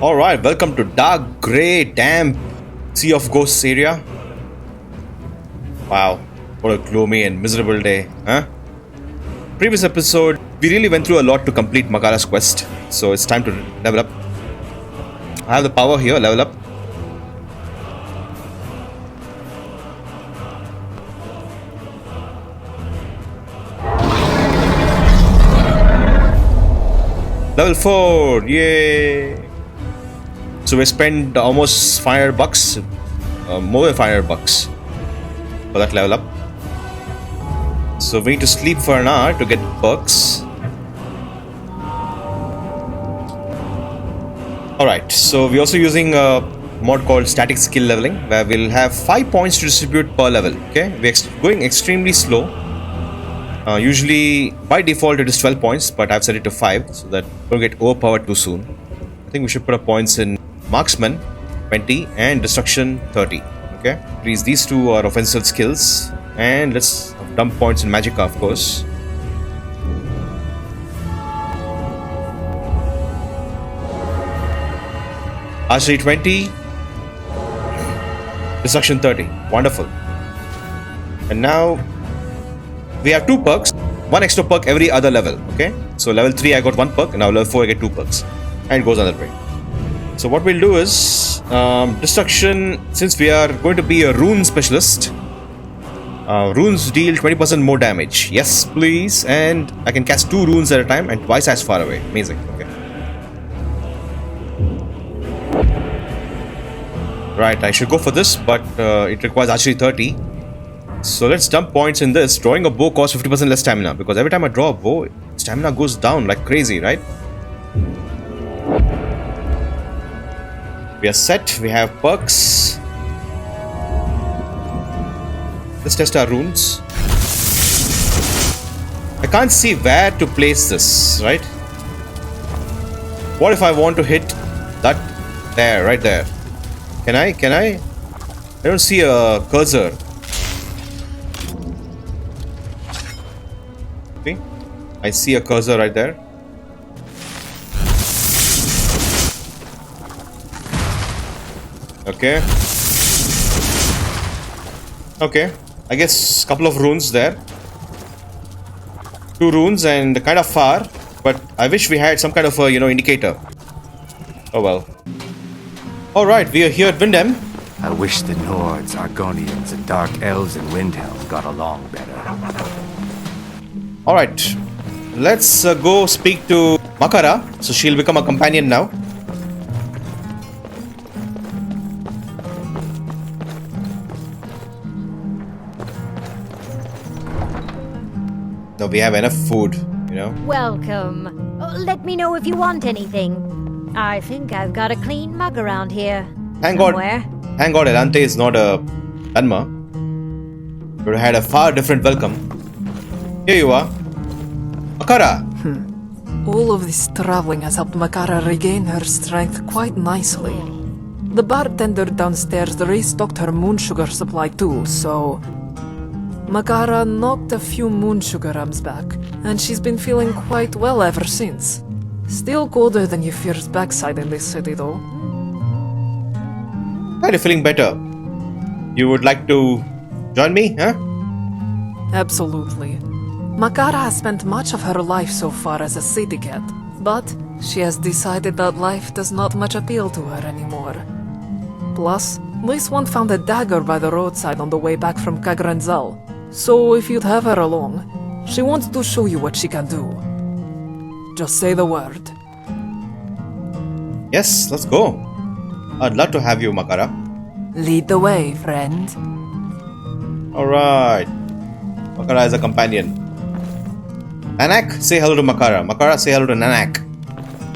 Alright, welcome to dark, grey, damp Sea of Ghosts area. Wow, what a gloomy and miserable day, huh? Previous episode, we really went through a lot to complete Magara's quest, so it's time to level up. I have the power here, level up. Level 4, yay! So we spent almost $500, more than $500 for that level up. So we need to sleep for an hour to get perks. Alright, so we're also using a mod called static skill leveling, where we'll have 5 points to distribute per level. Okay, we're going extremely slow. Usually by default it is 12 points, but I've set it to 5 so that we don't get overpowered too soon. I think we should put up points in marksman 20 and destruction 30. Okay, please, these two are offensive skills, and let's dump points in Magicka, of course. Archery 20, destruction 30. Wonderful. And now we have 2 perks, 1 extra perk every other level. Okay, so level 3 I got 1 perk, and now level 4 I get 2 perks, and it goes on that way. So what we'll do is destruction, since we are going to be a rune specialist, runes deal 20% more damage. Yes, please. And I can cast 2 runes at a time and twice as far away. Amazing. Okay. Right, I should go for this, but it requires archery 30. So let's dump points in this. Drawing a bow costs 50% less stamina, because every time I draw a bow, stamina goes down like crazy, right? We are set. We have perks. Let's test our runes. I can't see where to place this, right? What if I want to hit that there, right there? Can I? I don't see a cursor. Okay. I see a cursor right there. Okay. Okay. I guess a couple of runes there. 2 runes and kind of far, but I wish we had some kind of a, indicator. Oh well. Alright, we are here at Windham. I wish the Nords, Argonians, and Dark Elves in Windhelm got along better. Alright, let's go speak to Makara, so she'll become a companion now. No, we have enough food, Welcome. Let me know if you want anything. I think I've got a clean mug around here. Thank somewhere. God. Thank God Elante is not a Dhanma. We would have had a far different welcome. Here you are. Makara! All of this traveling has helped Makara regain her strength quite nicely. The bartender downstairs restocked her moon sugar supply too, so Makara knocked a few moon sugar rams back, and she's been feeling quite well ever since. Still colder than Yfir's backside in this city though. Are you feeling better? You would like to join me, huh? Absolutely. Makara has spent much of her life so far as a city cat, but she has decided that life does not much appeal to her anymore. Plus, this one found a dagger by the roadside on the way back from Kagranzal, so if you'd have her along, she wants to show you what she can do. Just say the word. Yes, let's go. I'd love to have you, Makara. Lead the way, friend. Alright. Makara is a companion. Nanak, say hello to Makara. Makara, say hello to Nanak.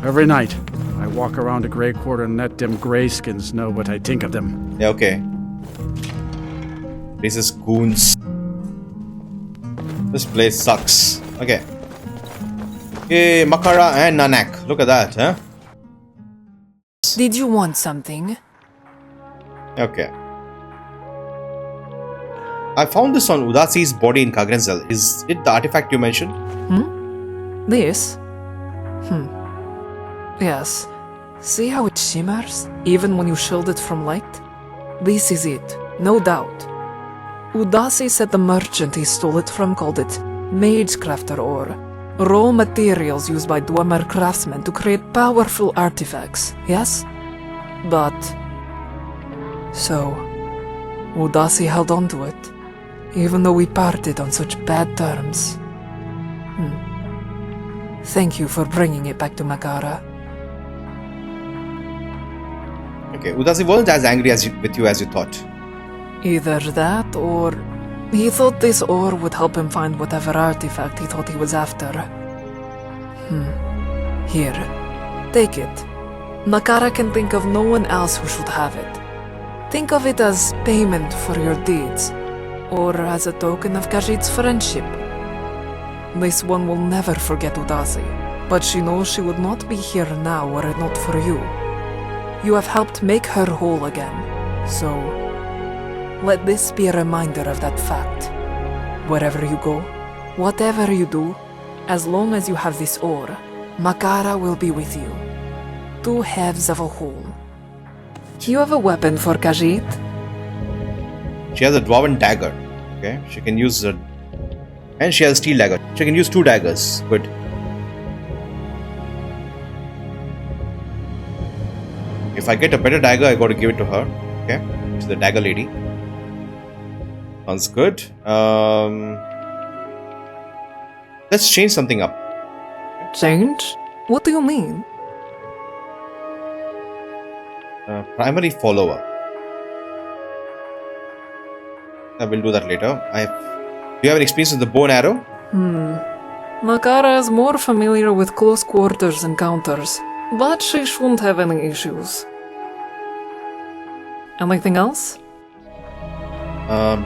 Every night, I walk around a grey quarter and let them greyskins know what I think of them. Yeah, okay. This is goons. This place sucks. Okay. Hey, Makara and Nanak. Look at that, huh? Did you want something? Okay. I found this on Udasi's body in Kagranzal. Is it the artifact you mentioned? This? Yes. See how it shimmers, even when you shield it from light? This is it, no doubt. Udasi said the merchant he stole it from called it Magecrafter ore, raw materials used by Dwemer craftsmen to create powerful artifacts, yes? But... so... Udasi held on to it, even though we parted on such bad terms. Thank you for bringing it back to Magara. Okay, Udasi wasn't as angry with you as you thought. Either that, or he thought this ore would help him find whatever artifact he thought he was after. Here, take it. Magara can think of no one else who should have it. Think of it as payment for your deeds, or as a token of Khajiit's friendship. This one will never forget Udasi, but she knows she would not be here now were it not for you. You have helped make her whole again, so let this be a reminder of that fact. Wherever you go, whatever you do, as long as you have this ore, Magara will be with you. Two halves of a whole. You have a weapon for Khajiit? She has a dwarven dagger. Okay, she can use the... and she has a steel dagger. She can use 2 daggers. Good. If I get a better dagger, I got to give it to her. Okay, to the dagger lady. Sounds good. Let's change something up. Change? What do you mean? Primary follower. I will do that later. Do you have any experience with the bow and arrow? Magara is more familiar with close quarters encounters, but she shouldn't have any issues. Anything else?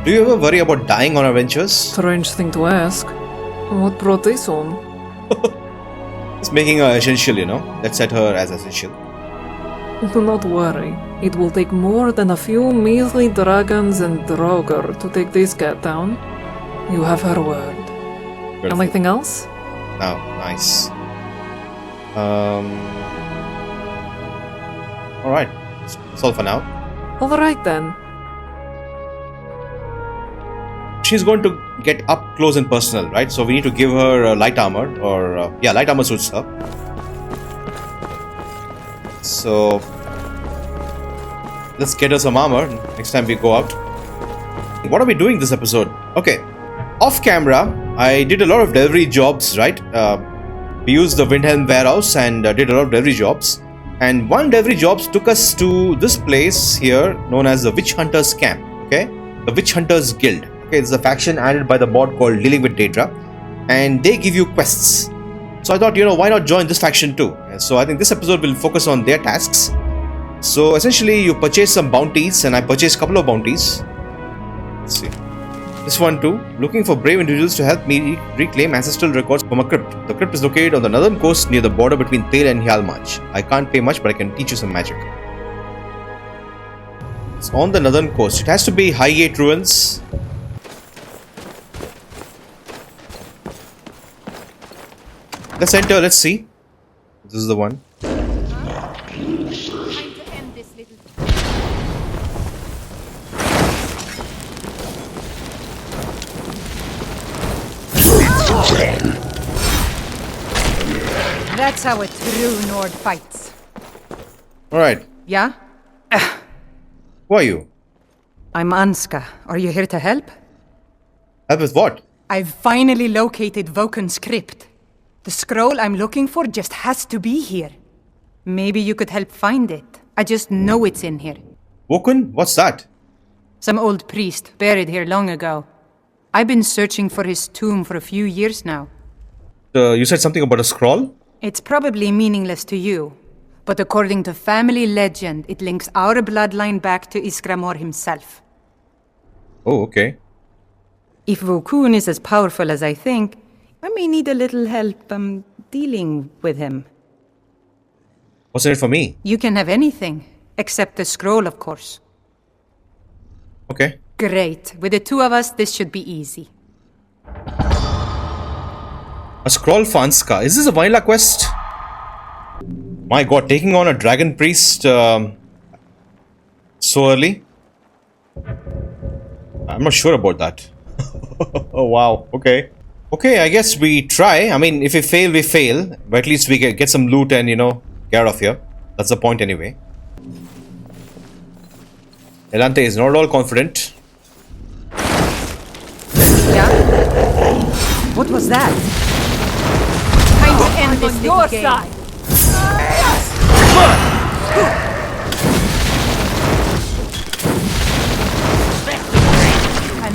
Do you ever worry about dying on adventures? Strange thing to ask. What brought this on? It's making her essential, you know. Let's set her as essential. Do not worry. It will take more than a few measly dragons and Draugr to take this cat down. You have her word. Beautiful. Anything else? No, nice. Alright. That's all for now. Alright then. She's going to get up close and personal, right? So we need to give her light armor, or light armor suits her. So let's get her some armor next time we go out. What are we doing this episode? Okay, off camera, I did a lot of delivery jobs, right? We used the Windhelm warehouse and did a lot of delivery jobs. And one delivery jobs took us to this place here known as the Witchhunter's camp. Okay, the Witchhunter's Guild. Okay, it's a faction added by the mod called Dealing with Daedra, and they give you quests. So I thought, you know, why not join this faction too? And so I think this episode will focus on their tasks. So essentially, you purchase some bounties, and I purchased a couple of bounties. Let's see. This one too. Looking for brave individuals to help me reclaim ancestral records from a crypt. The crypt is located on the northern coast near the border between Thale and Hjalmaj. I can't pay much, but I can teach you some magic. It's on the northern coast. It has to be Highgate Ruins. Let's enter, let's see. This is the one. That's how a true Nord fights. Alright. Yeah? Who are you? I'm Anska. Are you here to help? Help with what? I've finally located Voken's crypt. The scroll I'm looking for just has to be here. Maybe you could help find it. I just know it's in here. Woken? What's that? Some old priest buried here long ago. I've been searching for his tomb for a few years now. You said something about a scroll? It's probably meaningless to you, but according to family legend, it links our bloodline back to Iskramor himself. Oh, okay. If Vokun is as powerful as I think, I may need a little help dealing with him. What's in it for me? You can have anything, except the scroll, of course. Okay. Great. With the two of us, this should be easy. A scroll for Anska. Is this a vanilla quest? My god, taking on a dragon priest so early? I'm not sure about that. Oh wow, okay. Okay, I guess we try. I mean, if we fail, we fail. But at least we can get some loot and, you know, get out of here. That's the point anyway. Elante is not at all confident. Yeah? What was that? Time to end this On little your game. side.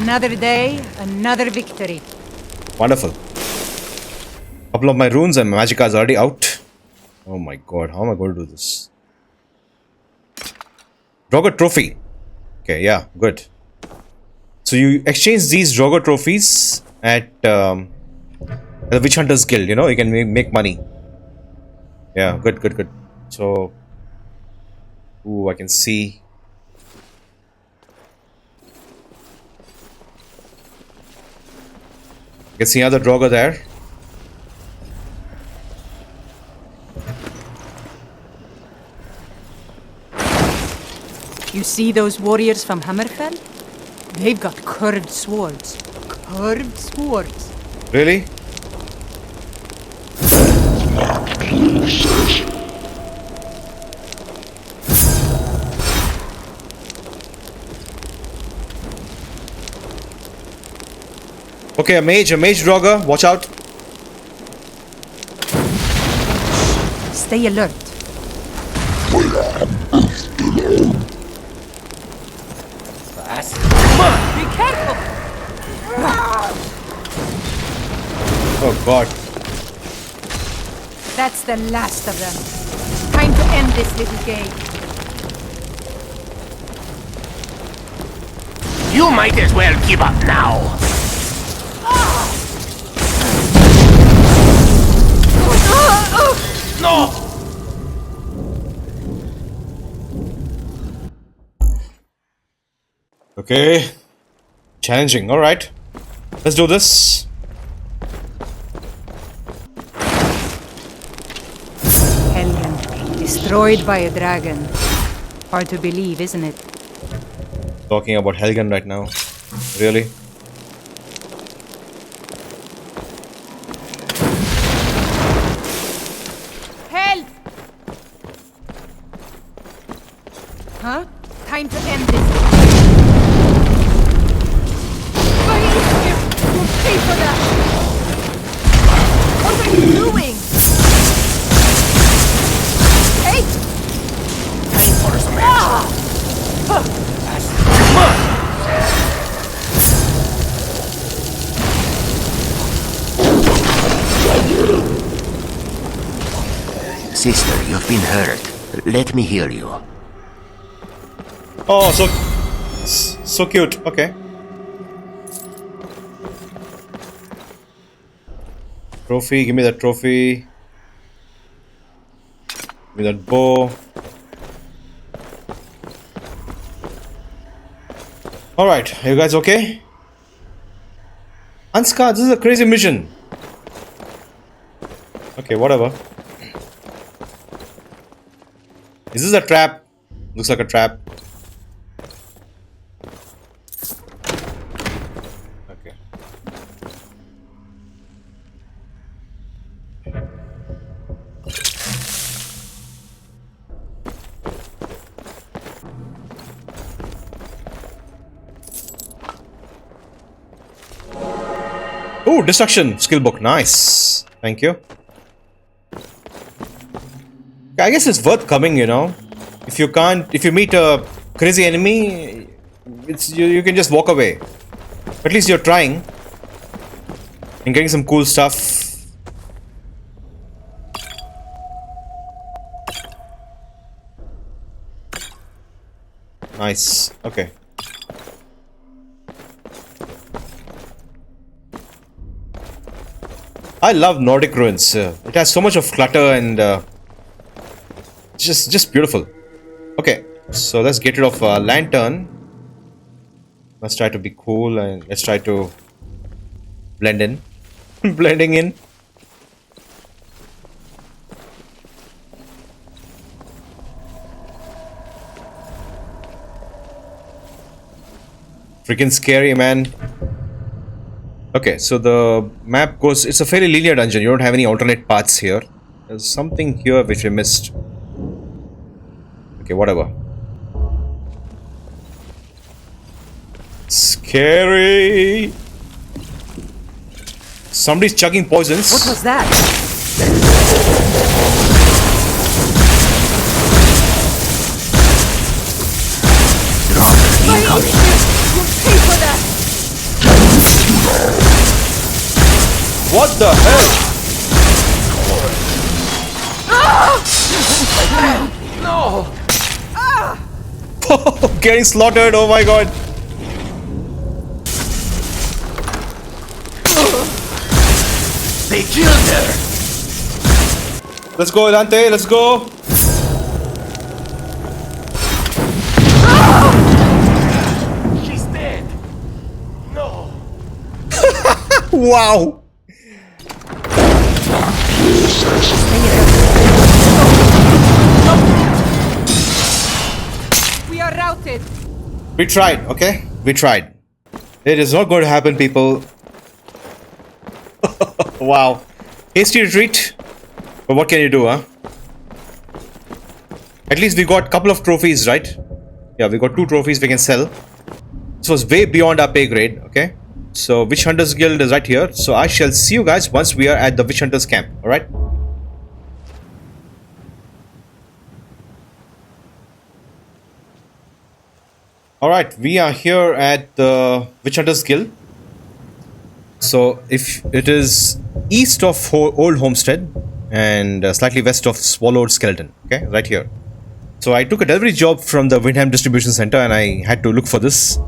Another day, another victory. Wonderful. Couple of my runes and Magicka is already out. Oh my god, how am I going to do this? Draugr trophy. Okay, yeah, good. So you exchange these Draugr trophies at the Witchhunter's Guild, you know, you can make money. Yeah, good, good, good. So, ooh, I can see. I can see another Draugr there. You see those warriors from Hammerfell? They've got curved swords. Curved swords. Really? Okay, a mage Draugr, watch out. Stay alert. Be careful! Oh god. That's the last of them. Time to end this little game. You might as well give up now. No! Okay. Challenging, alright. Let's do this. Helgen, destroyed by a dragon. Hard to believe, isn't it? Talking about Helgen right now. Really? Help! Huh? Time to end this. You'll pay for that! What are you doing? Hey! Time for some action. Sister, you've been hurt. Let me heal you. Oh, so cute. Okay. Trophy, give me that trophy. Give me that bow. Alright, are you guys okay? Anska, this is a crazy mission. Okay, whatever. Is this a trap? Looks like a trap. Okay. Oh, destruction skill book. Nice. Thank you. I guess it's worth coming, you know. If you meet a crazy enemy, you can just walk away. At least you're trying and getting some cool stuff. Nice. Okay. I love Nordic ruins. It has so much of clutter and just beautiful. Okay, so let's get rid of lantern. Let's try to be cool and let's try to blend in. Blending in. Freaking scary, man. Okay, so the map goes... It's a fairly linear dungeon. You don't have any alternate paths here. There's something here which we missed. Okay, whatever. Scary. Somebody's chugging poisons. What was that? Incoming. You'll pay for that! What the hell? No! Getting slaughtered, oh my god. They killed her. Let's go, Dante, let's go. She's dead. No. Wow. We are routed! We tried, okay? We tried. It is not going to happen, people. Wow. Hasty retreat. But what can you do, huh? At least we got a couple of trophies, right? Yeah, we got 2 trophies we can sell. This was way beyond our pay grade, okay? So, Witchhunter's Guild is right here. So, I shall see you guys once we are at the Witchhunter's camp, alright? Alright, we are here at the Witchhunter's Guild. So, if it is east of Old Homestead and slightly west of Swallowed Skeleton, okay, right here. So, I took a delivery job from the Windham Distribution Center and I had to look for this.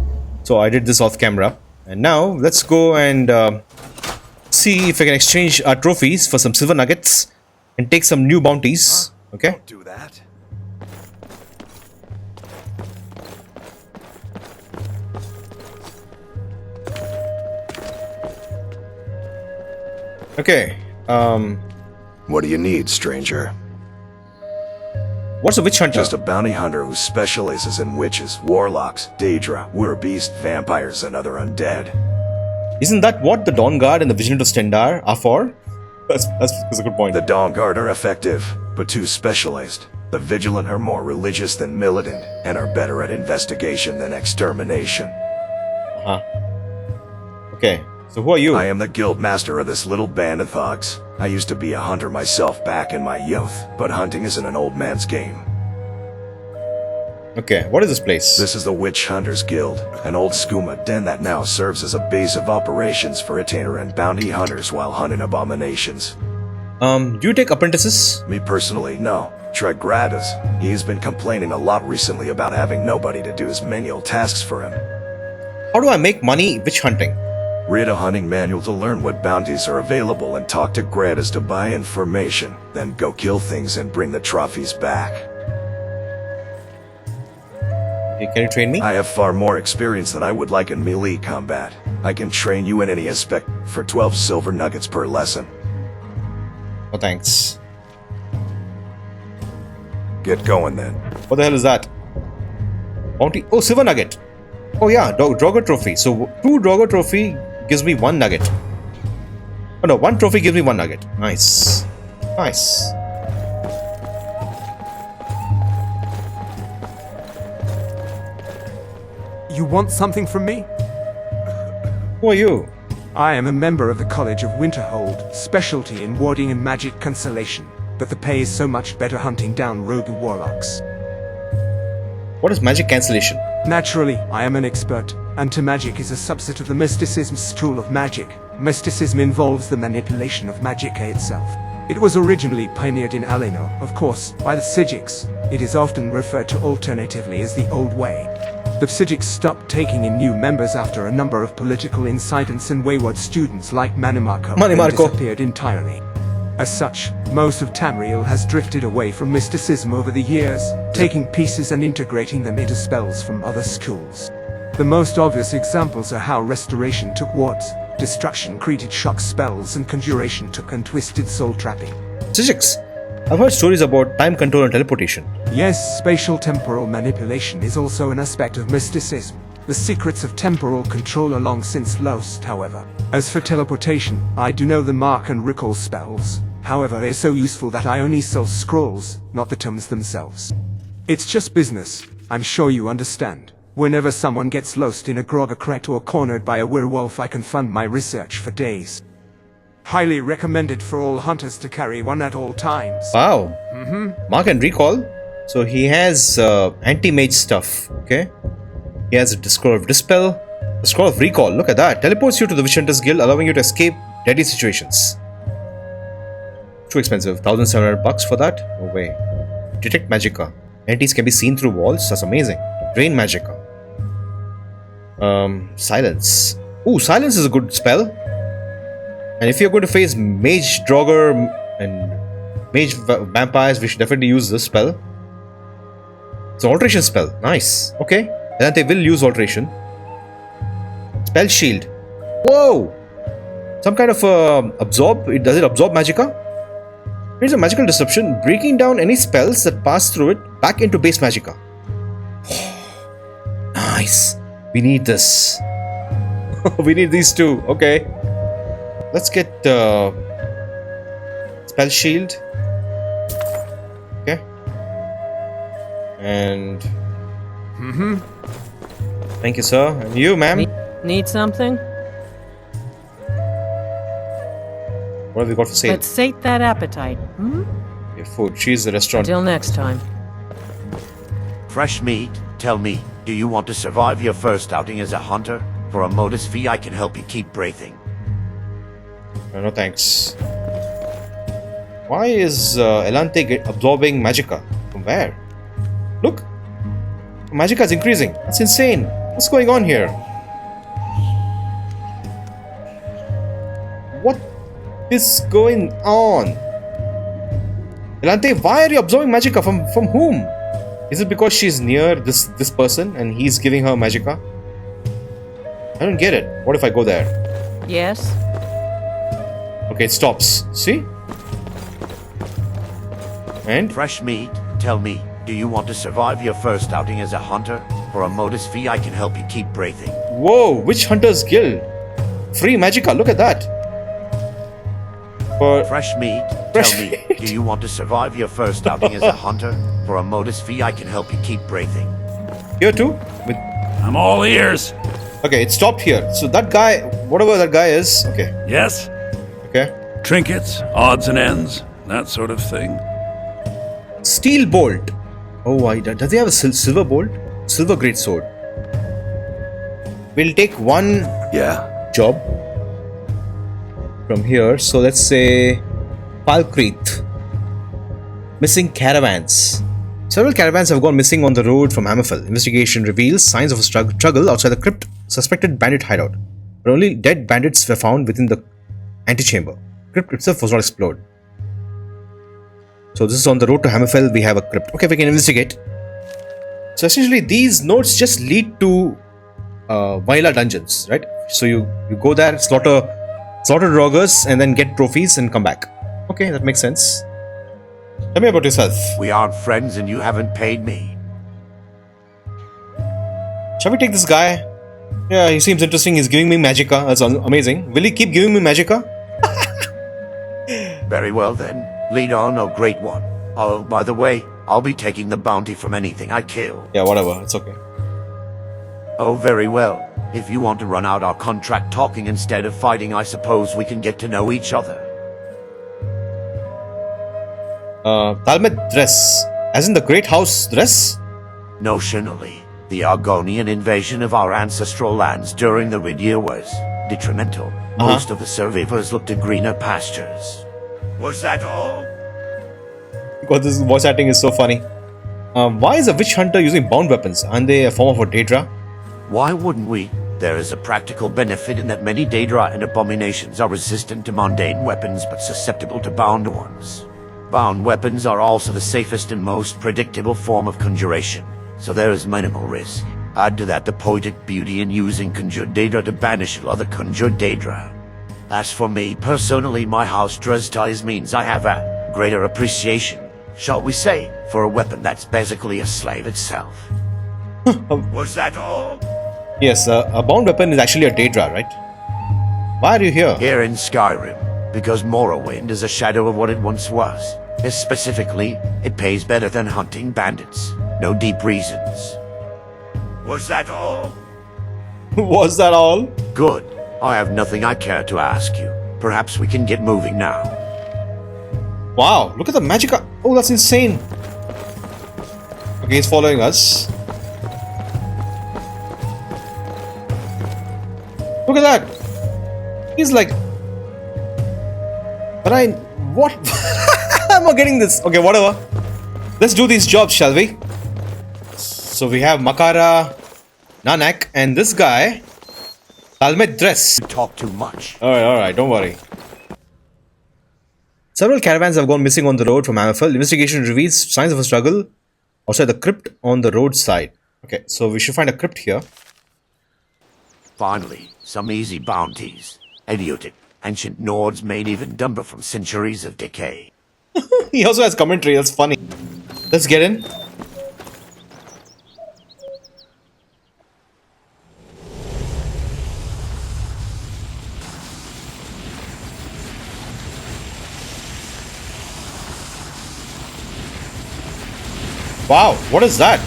So, I did this off camera. And now, let's go and see if I can exchange our trophies for some silver nuggets and take some new bounties, okay? Don't do that. Okay, What do you need, stranger? what's a witch hunter? Just a bounty hunter who specializes in witches, warlocks, Daedra, werbeast, vampires, and other undead. Isn't that what the Dawnguard and the Vigilant of Stendaar are for? That's a good point. The Dawnguard are effective, but too specialized. The Vigilant are more religious than militant, and are better at investigation than extermination. Uh-huh. Okay, so who are you? I am the guild master of this little band of thugs. I used to be a hunter myself back in my youth, but hunting isn't an old man's game. Okay, what is this place? This is the Witch Hunters Guild, an old skooma den that now serves as a base of operations for itinerant bounty hunters while hunting abominations. Do you take apprentices? Me personally, no. Treg does. He has been complaining a lot recently about having nobody to do his menial tasks for him. How do I make money witch hunting? Read a hunting manual to learn what bounties are available and talk to Gradas to buy information. Then go kill things and bring the trophies back. Okay, can you train me? I have far more experience than I would like in melee combat. I can train you in any aspect for 12 silver nuggets per lesson. Oh, thanks. Get going then. What the hell is that? Bounty? Oh, silver nugget. Oh yeah, Draugr trophy. So 2 Draugr trophy gives me 1 nugget. Oh no, 1 trophy gives me 1 nugget. Nice. Nice. You want something from me? Who are you? I am a member of the College of Winterhold, specialty in warding and magic cancellation, but the pay is so much better hunting down rogue warlocks. What is magic cancellation? Naturally, I am an expert. Anti-magic is a subset of the mysticism school of magic. Mysticism involves the manipulation of Magicka itself. It was originally pioneered in Alenor, of course, by the Psijics. It is often referred to alternatively as the Old Way. The Psijics stopped taking in new members after a number of political incidents and wayward students like Manimarco disappeared entirely. As such, most of Tamriel has drifted away from mysticism over the years, taking pieces and integrating them into spells from other schools. The most obvious examples are how Restoration took wards, Destruction created shock spells, and Conjuration took untwisted soul trapping. Physics. I've heard stories about time control and teleportation. Yes, spatial temporal manipulation is also an aspect of mysticism. The secrets of temporal control are long since lost, however. As for teleportation, I do know the mark and recall spells. However, they're so useful that I only sell scrolls, not the tomes themselves. It's just business. I'm sure you understand. Whenever someone gets lost in a groggercrat or cornered by a werewolf, I can fund my research for days. Highly recommended for all hunters to carry one at all times. Wow. Mark and recall. So he has anti-mage stuff. Okay. He has a scroll of dispel, a scroll of recall. Look at that. Teleports you to the Witchhunter's Guild, allowing you to escape deadly situations. Too expensive. $1,700 for that? No way. Detect Magicka. Entities can be seen through walls. That's amazing. Drain Magicka. Silence. Ooh, silence is a good spell. And if you're going to face mage draugr and mage vampires, we should definitely use this spell. It's an alteration spell. Nice. Okay. Then they will use alteration. Spell shield. Whoa! Some kind of absorb. Does it absorb Magicka? Here's a magical disruption, breaking down any spells that pass through it back into base Magicka. Nice. We need this. We need these two. Okay. Let's get spell shield. Okay. And thank you, sir. And you, ma'am. Need something? What have we got for sale? Let's sate that appetite. Okay, food. She's the restaurant. Till next time. Fresh meat? Tell me, do you want to survive your first outing as a hunter? For a modest fee, I can help you keep breathing. No thanks. Why is Elante absorbing Magicka? From where? Look! Magicka is increasing. It's insane. What's going on here? What is going on? Elante, why are you absorbing Magicka? From whom? Is it because she's near this person and he's giving her Magicka? I don't get it. What if I go there? Yes? Okay, it stops. See? And? Fresh meat? Tell me, do you want to survive your first outing as a hunter? For a modest fee, I can help you keep breathing. Whoa, Witchhunter's Guild. Free Magicka, look at that. For Fresh meat? Tell me, do you want to survive your first outing as a hunter? For a modest fee, I can help you keep breathing. here too? I'm all ears. Okay, it stopped here. So that guy, whatever that guy is, okay. Yes? Okay. Trinkets, odds and ends, that sort of thing. Steel bolt. Oh, does he have a silver bolt? Silver great sword. We'll take one job from here. So let's say Falkreath. Missing caravans. Several caravans have gone missing on the road from Hammerfell. Investigation reveals signs of a struggle outside the crypt. Suspected bandit hideout. But only dead bandits were found within the antechamber. Crypt itself was not explored. So this is on the road to Hammerfell. We have a crypt. Okay, we can investigate. So essentially these notes just lead to vanilla dungeons, right? So you go there, slaughter draugrs and then get trophies and come back. Okay, that makes sense. Tell me about yourself. We aren't friends and you haven't paid me. Shall we take this guy? Yeah, he seems interesting. He's giving me Magicka. That's amazing. Will he keep giving me Magicka? Very well then. Lead on, oh great one. Oh, by the way, I'll be taking the bounty from anything I kill. Yeah, whatever. It's okay. Oh, very well. If you want to run out our contract talking instead of fighting, I suppose we can get to know each other. Talmud dress. As in the Great House dress? Notionally, the Argonian invasion of our ancestral lands during the Rid Year was detrimental. Most of the survivors looked to greener pastures. Was that all? God, this voice acting is so funny. Why is a witch hunter using bound weapons? Aren't they a form of a Daedra? Why wouldn't we? There is a practical benefit in that many Daedra and abominations are resistant to mundane weapons but susceptible to bound ones. Bound weapons are also the safest and most predictable form of conjuration, so there is minimal risk. Add to that the poetic beauty in using conjured Daedra to banish other conjured Daedra. As for me, personally, my house dress ties means I have a greater appreciation, shall we say, for a weapon that's basically a slave itself. Was that all? Yes, a bound weapon is actually a Daedra, right? Why are you here? Here in Skyrim, because Morrowind is a shadow of what it once was. Specifically, it pays better than hunting bandits. No deep reasons. Was that all? Was that all? Good. I have nothing I care to ask you. Perhaps we can get moving now. Wow, look at the Magicka. Oh, that's insane. Okay, he's following us. Look at that. He's like... But what? I'm not getting this. Okay, whatever. Let's do these jobs, shall we? So we have Makara, Nanak, and this guy, Talmet Dress. You talk too much. Alright, don't worry. Several caravans have gone missing on the road from Amethel. Investigation reveals signs of a struggle outside the crypt on the roadside. Okay, so we should find a crypt here. Finally, some easy bounties. Idiotic. Ancient Nords made even dumber from centuries of decay. He also has commentary, that's funny. Let's get in. Wow, what is that?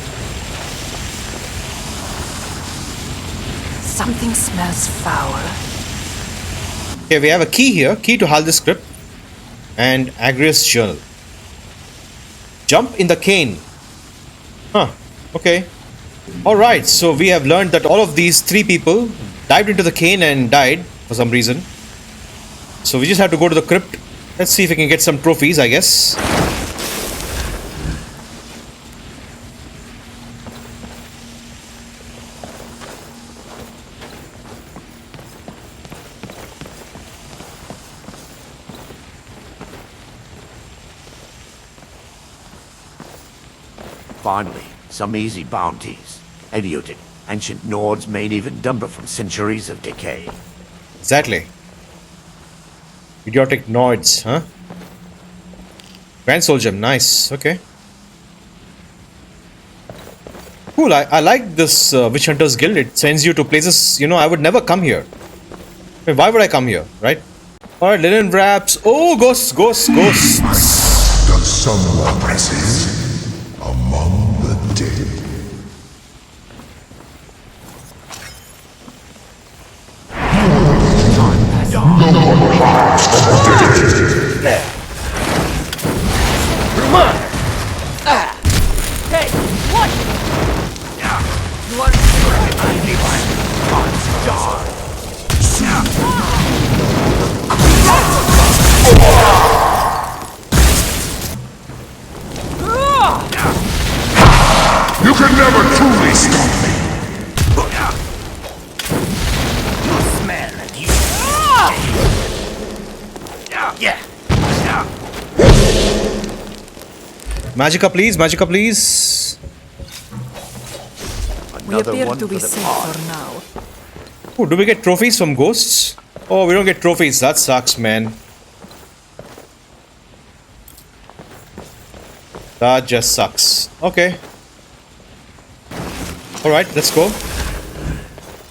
Something smells foul. Okay, we have a key here. Key to Halldir's crypt. And Agrias' journal. Jump in the Cairn. Huh, okay. Alright, so we have learned that all of these three people dived into the Cairn and died for some reason. So we just have to go to the crypt. Let's see if we can get some trophies, I guess. Finally, some easy bounties. Idiotic. Ancient Nords made even dumber from centuries of decay. Exactly. Idiotic Nords, huh? Grand Soul Gem, nice, okay. Cool, I like this Witchhunter's Guild. It sends you to places, you know, I would never come here. I mean, why would I come here, right? Alright, linen wraps. Oh, ghosts. Does someone present among the dead? No one climbs from the dead. Hey, what? You want You can never truly stop me. smell like you? Yeah. Magicka, please. We appear to be safe for now. Oh, do we get trophies from ghosts? Oh, we don't get trophies. That sucks, man. That just sucks. Okay. Alright, let's go.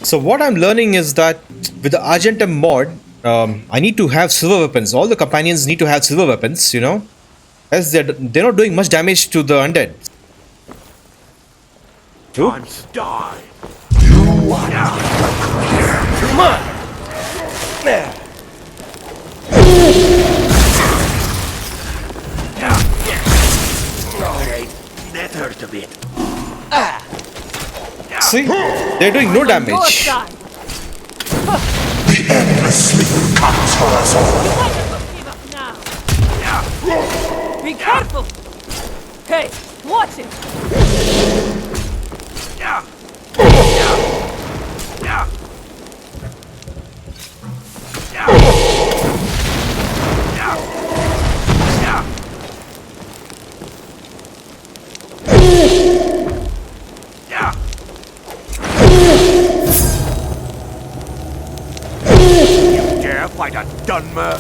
So what I'm learning is that with the Argentum mod, I need to have silver weapons. All the companions need to have silver weapons, you know, as they're not doing much damage to the undead. Time to die. You are not clear. Come on. There. Alright, that hurt a bit. See? They're doing no damage. The endless sleep comes for us all. Be careful! Hey, watch it! You dare fight a Dunmer?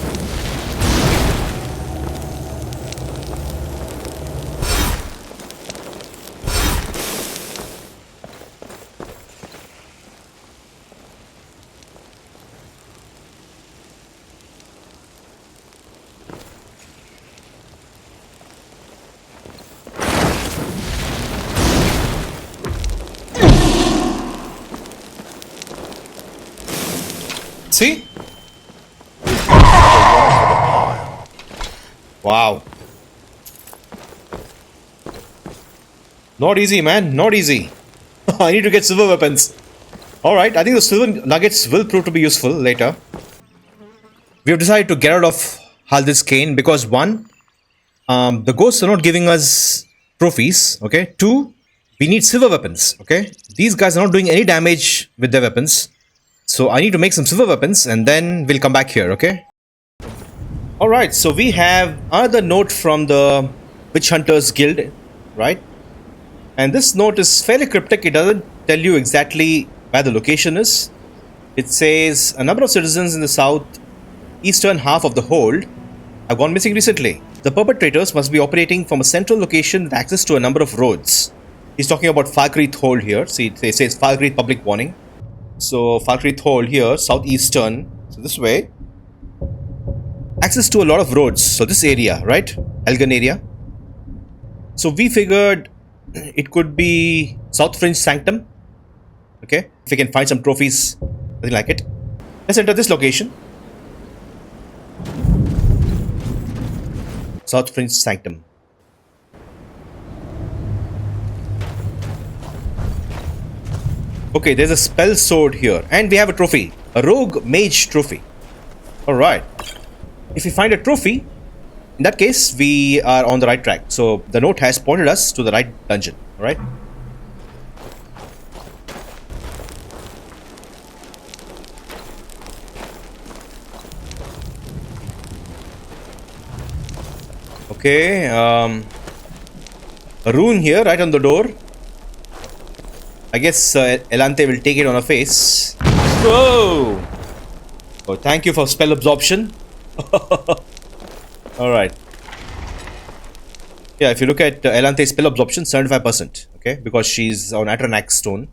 See? Wow. Not easy, man. Not easy. I need to get silver weapons. Alright, I think the silver nuggets will prove to be useful later. We have decided to get out of Halldir's Cairn because 1, the ghosts are not giving us trophies, okay? 2, we need silver weapons, okay? These guys are not doing any damage with their weapons. So I need to make some silver weapons and then we'll come back here, okay? Alright, so we have another note from the Witchhunters Guild, right? And this note is fairly cryptic. It doesn't tell you exactly where the location is. It says a number of citizens in the southeastern half of the hold have gone missing recently. The perpetrators must be operating from a central location with access to a number of roads. He's talking about Falkreath Hold here. See, it says Falkreath Public Warning. So Falkreath Hold here, southeastern. So this way. Access to a lot of roads. So this area, right? Elgin area. So we figured it could be Southfringe Sanctum. Okay. If we can find some trophies, something like it. Let's enter this location. Southfringe Sanctum. Okay, there's a spell sword here. And we have a trophy. A rogue mage trophy. Alright. If we find a trophy, in that case, we are on the right track. So the note has pointed us to the right dungeon. Alright. Okay, a rune here right on the door. I guess Elante will take it on her face. Whoa! Oh, thank you for spell absorption. Alright. Yeah, if you look at Elante's spell absorption, 75%. Okay, because she's on Atranax stone.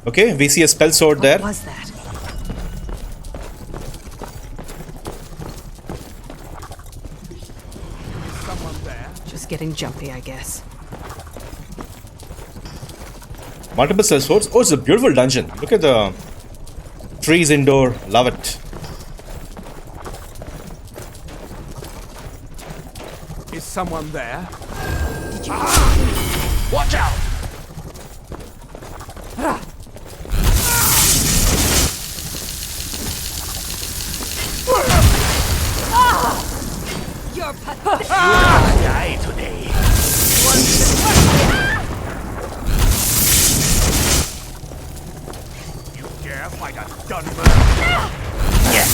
Okay, we see a spell sword there. What was that? Just getting jumpy, I guess. Multiple spell swords. Oh, it's a beautiful dungeon. Look at the trees indoor. Love it. Is someone there? Watch out! You're pathetic. Die today. You dare fight a gunman? Yes.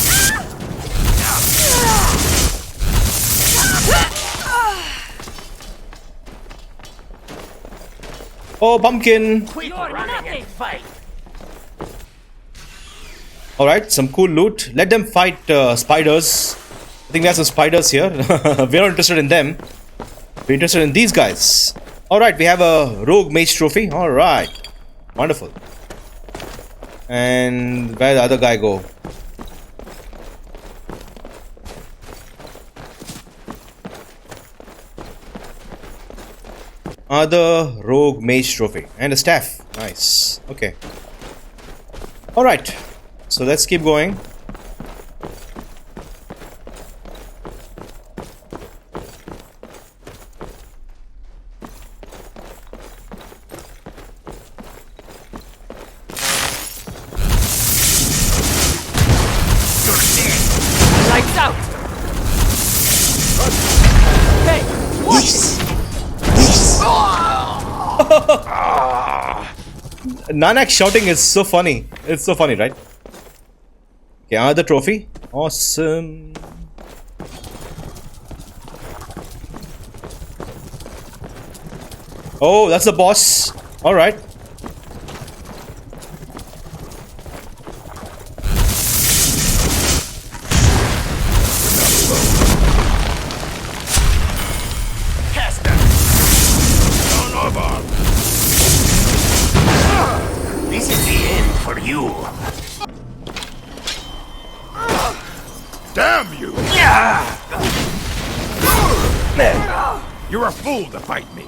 Oh, pumpkin. Quit running and fight. Alright, some cool loot. Let them fight spiders. I think we have some spiders here. We're not interested in them. We're interested in these guys. Alright, we have a rogue mage trophy. Alright. Wonderful. And where did the other guy go? Other rogue mage trophy. And a staff. Nice. Okay. Alright. So let's keep going. Lights out! Hey, watch it! Nanak shouting is so funny. It's so funny, right? Okay, another trophy. Awesome. Oh, that's the boss. Alright. This is the end for you. Damn you! You're a fool to fight me.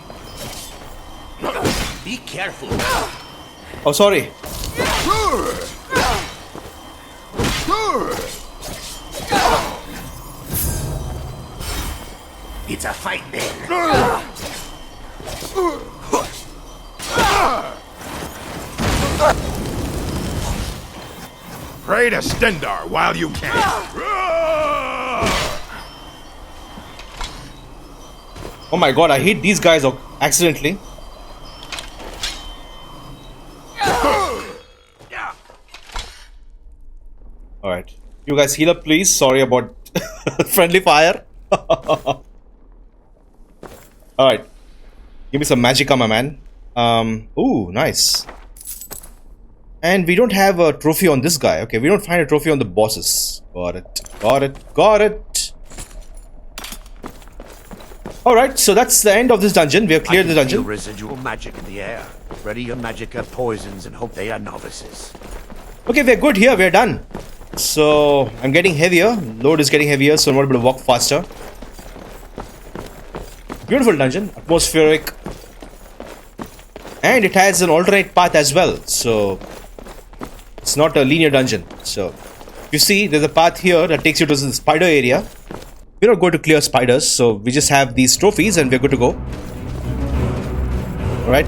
Be careful. Oh, sorry. It's a fight then. Pray to Stendaar while you can. Oh my god, I hit these guys accidentally. Alright. You guys heal up, please. Sorry about friendly fire. Alright. Give me some Magicka, my man. Ooh, nice. And we don't have a trophy on this guy. Okay, we don't find a trophy on the bosses. Got it. Got it. Got it. Alright, so that's the end of this dungeon. We have cleared the dungeon. Feel residual magic in the air. Ready your Magicka poisons and hope they are novices. Okay, we're good here. We're done. So, I'm getting heavier. Load is getting heavier, so I'm not able to walk faster. Beautiful dungeon. Atmospheric. And it has an alternate path as well. So, it's not a linear dungeon. So, you see, there's a path here that takes you to the spider area. We're not going to clear spiders, so we just have these trophies and we're good to go. Alright.